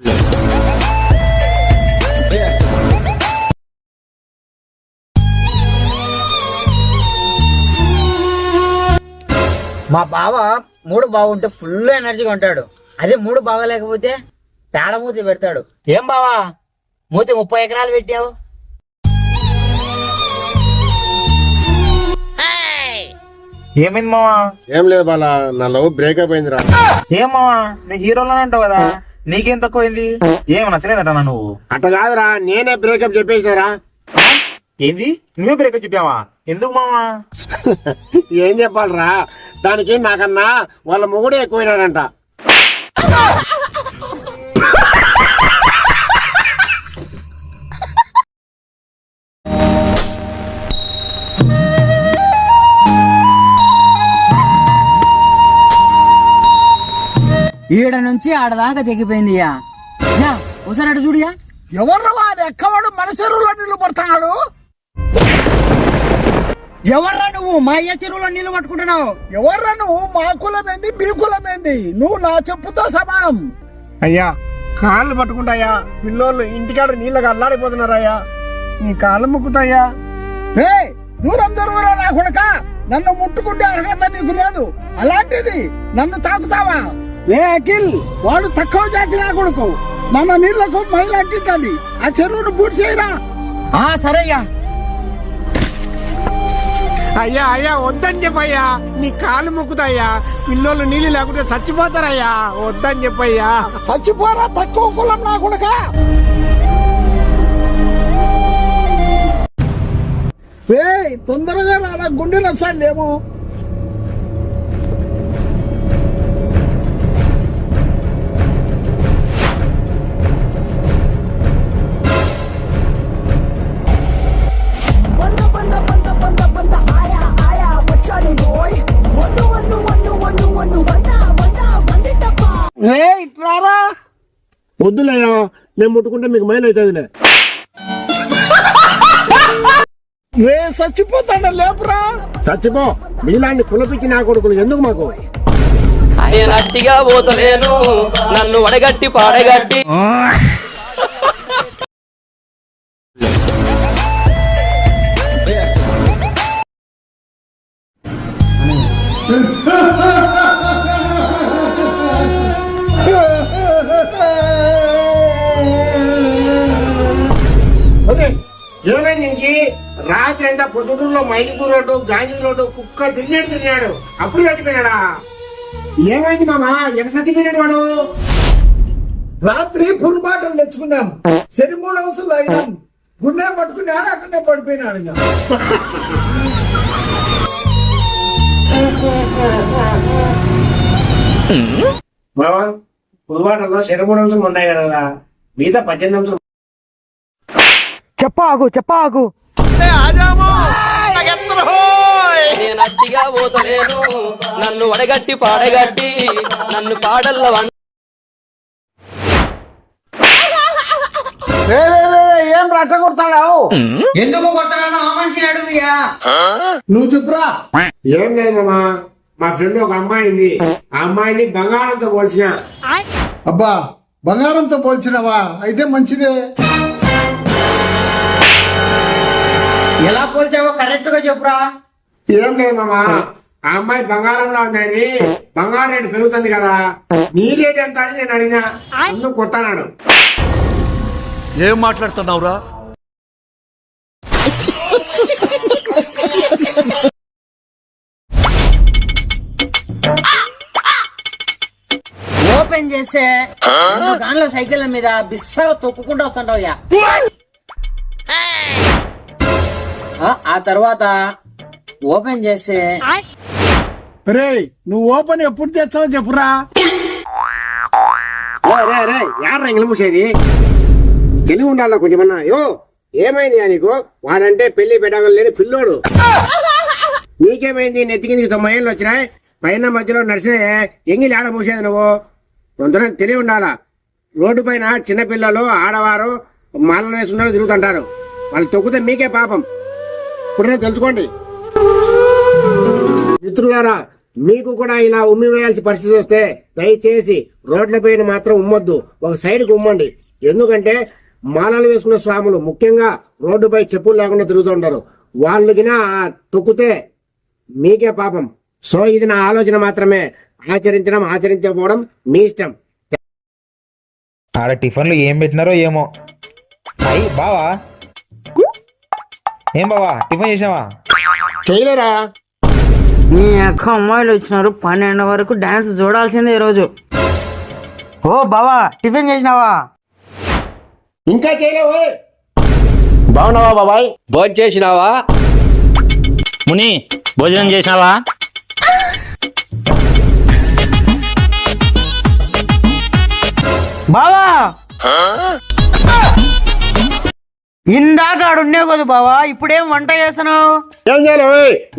మా బావ మూడు బాగుంటే ఫుల్ ఎనర్జీగా ఉంటాడు. అదే మూడు బాగలేకపోతే పేడ మూతి పెడతాడు. ఏం బావా మూతి 30 ఎకరాలు పెట్టావు? ఏమైంది మావా? ఏం లేదు బాలా, నా లవ్ బ్రేకప్ అయిందిరా. ఏం మావా నీ హీరోలోనే అంటావు కదా, నీకేం తక్కువైంది? ఏం నచ్చలేదట నువ్వు? అట్ట కాదురా, నేనే బ్రేకప్ చెప్పేసినారా. ఏంది నువ్వే బ్రేకప్ చెప్పావా? ఎందుకు మావా? ఏం చెప్పాలరా, దానికి నాకన్నా వాళ్ళ మొగుడే ఎక్కువైనాడంట. ఈడ నుంచి ఆడదాకా తెగిపోయింది. ఒకసారి అటు చూడియా. ఎవర్రా వాడు ఎక్కవాడు మన చెరువులో నీళ్లు పడుతున్నాడు? ఎవర్రా నువ్వు మా అయ్య చెరువులో నీళ్లు పట్టుకుంటున్నావు? ఎవర్రా నువ్వు? మా కులమేంది మీ కులమేంది? నువ్వు నా చెప్పుతో సమానం. అయ్యా కాళ్ళు పట్టుకుంటాయా, పిల్లోళ్ళు ఇంటికాడ నీళ్ళకి అల్లాడిపోతున్నారయ్యా, నీ కాళ్ళు ముక్కుతాయా. రే దూరం దొరుకురా నా కొడక, నన్ను ముట్టుకుంటే అర్హత నీకు లేదు, అలాంటిది నన్ను తాకుతావా? రే అఖిల్, వాడు తక్కువ జాతి నా కొడుకు, మన నీళ్లకు మైలు అంటింటది, ఆ చెరువును పూర్తి చేయరా. సరే అయ్యా. అయ్యా అయ్యా వద్దని చెప్పయ్యా, నీ కాళ్ళు మొక్కుతాయ్యా, పిల్లోళ్ళు నీళ్ళు లేకుంటే చచ్చిపోతారయ్యా, వద్దని చెప్పయ్యా. చచ్చిపోరా తక్కువ కులం నా కొడుక. రే తొందరగా నా గుండె నచ్చాలేమో. వద్దులేయా, నేను ముట్టుకుంటే మీకు మైల్ అవుతుందిలే. రే చచ్చిపోతాడా లేపురా. చచ్చిపో, మీలాంటి కులపిచ్చి నా కొడుకులు ఎందుకు మాకు? ఆయన అట్టిగా పోతలేను, నన్ను వడగట్టి పాడగట్టి. ఏమైంది ఇంకి? రాత్రి అంతా పొద్దుటూరులో మైదుకూరు రోడ్డు, గాంధీ రోడ్డు కుక్క తిరిగాడు, అప్పుడు చచ్చిపోయినాడా? ఏమైంది మామా, ఎక్కడ చచ్చిపోయినాడు వాడు? రాత్రి ఫుల్ బాటలు తెచ్చుకున్నాం, 3 అవసరం అయినాం, గుండె పట్టుకున్నాడు, అక్కడనే పడిపోయినాడు. మామా పుల్వాటలో 3 అంశాలు ఉన్నాయి కదా, మిగతా 18 అంశాలు చెప్పాగు. నేను అట్టిగా పోతలేను, నన్ను వడగట్టి పాడగట్టి, నన్ను పాడల్ల ఏం రట్ట కొడతాడావు? ఎందుకు కొడతాను? ఆ మనిషి అడుగుయా. నువ్వు చెప్పురా. ఏం లేదు మామా, మా ఫ్రెండ్ ఒక అమ్మాయి ఉంది, ఆ అమ్మాయిని బంగారంతో పోల్చిన. అబ్బా బంగారంతో పోల్చినవా? అయితే మంచిదే. ఎలా పోల్చావో కరెక్ట్ గా చెప్పురా. ఏం లేదు మామా, ఆ అమ్మాయి బంగారంలో ఉందని, బంగారం రేటు పెరుగుతుంది కదా, నీ రేటు ఎంత అని నేను అడిగినా, అందుకు కొట్టాడు. ఏం మాట్లాడుతున్నావురా? ఓపెన్ చేస్తే దానిలో సైకిల్ మీద బిస్సగా తొక్కుకుంటూ వస్తుంటావుయా. ఆ తర్వాత ఓపెన్ చేస్తే రే నువ్వు ఓపెన్ ఎప్పుడు తెచ్చావో చెప్పురా. యాడ్రా ఇంగ్లీష్ మూసేది, తెలివి ఉండాల కొంచెమన్నా. ఏమైంది నీకు? వాడంటే పెళ్లి పెట్టగల లేని పిల్లోడు. నీకేమైంది? నెత్తికి 90 ఏళ్ళు వచ్చినాయి, పైన మధ్యలో నడిచిన ఎంగిలి ఆడ మూసేది నువ్వు. కొంత తెలివి ఉండాలా. రోడ్డు పైన చిన్నపిల్లలు, ఆడవారు మాలను వేసుకున్నారు తిరుగుతుంటారు, వాళ్ళు తొక్కితే మీకే పాపం. ఇప్పుడే తెలుసుకోండి. మిత్రులారా, మీకు కూడా ఇలా ఉమ్మి వేయాల్సిన పరిస్థితి వస్తే దయచేసి రోడ్లపైన మాత్రం ఉమ్మొద్దు, ఒక సైడ్కి ఉమ్మండి. ఎందుకంటే మాలలు వేసుకున్న స్వాములు ముఖ్యంగా రోడ్డుపై చెప్పులు లేకుండా తిరుగుతుంటారు. వాళ్ళకినా తొక్కితే మీకే పాపం. సో ఇది నా ఆలోచన మాత్రమే. ఆచరించడం ఆచరించకపోవడం మీ ఇష్టం. ఆడ టిఫిన్లు ఏం పెట్టినారో ఏమో. అయ్యి బావా, ఏం బావా టిఫిన్ చేసావా? చేయలేరా? మీ అక్క అమ్మాయిలు వచ్చినారు, 12 వరకు డాన్స్ చూడాల్సిందే ఈరోజు. ఓ బావా, టిఫిన్ చేసినావా? ఇంకా చేయలేవు. బాగున్నావా బాబాయ్? భోజనం చేసినావా? ముని భోజనం చేసినావా? బావా ఇందాక ఆడుండే కదా బావా, ఇప్పుడేం వంట చేస్తున్నావు? ఏం చేయాలి?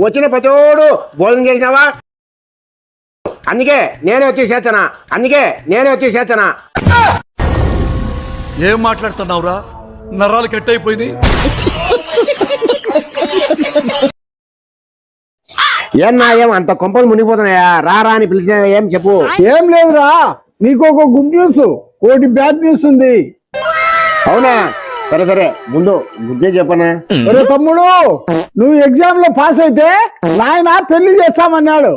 వచ్చిన ప్రతోడు భోజనం చేసినావా? అందుకే నేనే వచ్చి చేర్చనా. ఏం మాట్లాడుతున్నావురా? నరాలు కట్ అయిపోయింది. ఏం అంత కొంపలు మునిగిపోతున్నాయా? రా అని పిలిచిన ఏం చెప్పు. ఏం లేదురా, నీకు ఒక గుడ్ న్యూస్, ఒకటి బ్యాడ్ న్యూస్ ఉంది. అవునా? సరే ముందు గుడ్ న్యూస్ చెప్పనా. ఒరే తమ్ముడు, నువ్వు ఎగ్జామ్ లో పాస్ అయితే నాయన పెళ్లి చేస్తామన్నాడు.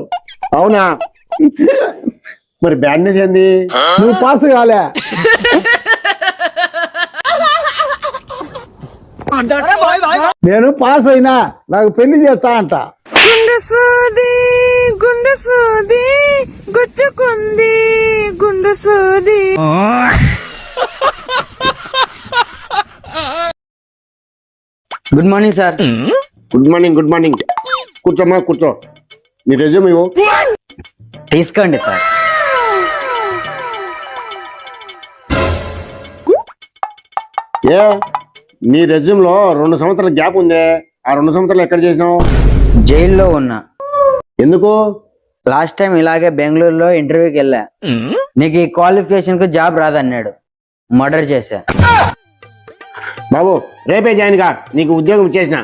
అవునా? మరి బ్యాడ్ న్యూస్ ఏంది? నువ్వు పాస్ కాలే. నేను పాస్ అయినా నాకు పెళ్లి చేస్తా అంట. గుండు సూది గుచ్చుకుంది గుండు సూది. Good morning sir. Good morning. కూర్చో. నీ రెజ్యూమ్ ఇవ్వు. తీసుకోండి సార్. నీ రెజ్యూమ్ లో 2 సంవత్సరాల గ్యాప్ ఉందే. ఆ 2 సంవత్సరాలు ఎక్కడ చేసినావు? జైల్లో ఉన్నా. ఎందుకు? లాస్ట్ టైం ఇలాగే బెంగళూరులో ఇంటర్వ్యూకి వెళ్ళా. నీకు ఈ క్వాలిఫికేషన్ కు జాబ్ రాదన్నాడు. మర్డర్ చేశా. బాబు రేపే జాయిన్ గా, నీకు ఉద్యోగం ఇచ్చేసిన.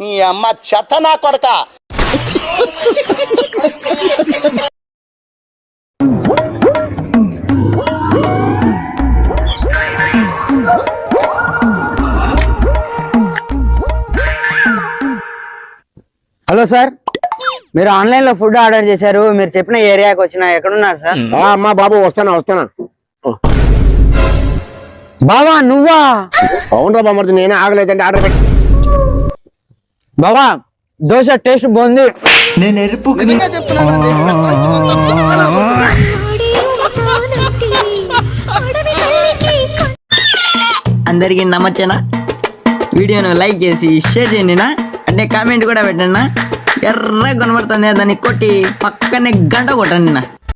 ఈ అమ్మ చెత్త నా కొడక. హలో సార్, మీరు ఆన్లైన్ లో ఫుడ్ ఆర్డర్ చేశారు. మీరు చెప్పిన ఏరియాకి వచ్చిన. ఎక్కడున్నారు సార్? అమ్మా బాబు వస్తానా. బావా నువ్వా? అవునరా బామర్ది, నేనే ఆగలేదంటే ఆర్డర్ పెట్టి. బావా దోశ టేస్ట్ బాగుంది. నేను ఎరుపు అందరికీ నమ్మచ్చేనా? వీడియోను లైక్ చేసి షేర్ చేయండి నా, అంటే కామెంట్ కూడా పెట్టండి నా. ఎర్ర కనబడుతుంది దాన్ని కొట్టి పక్కనే గంట కొట్టండి నా.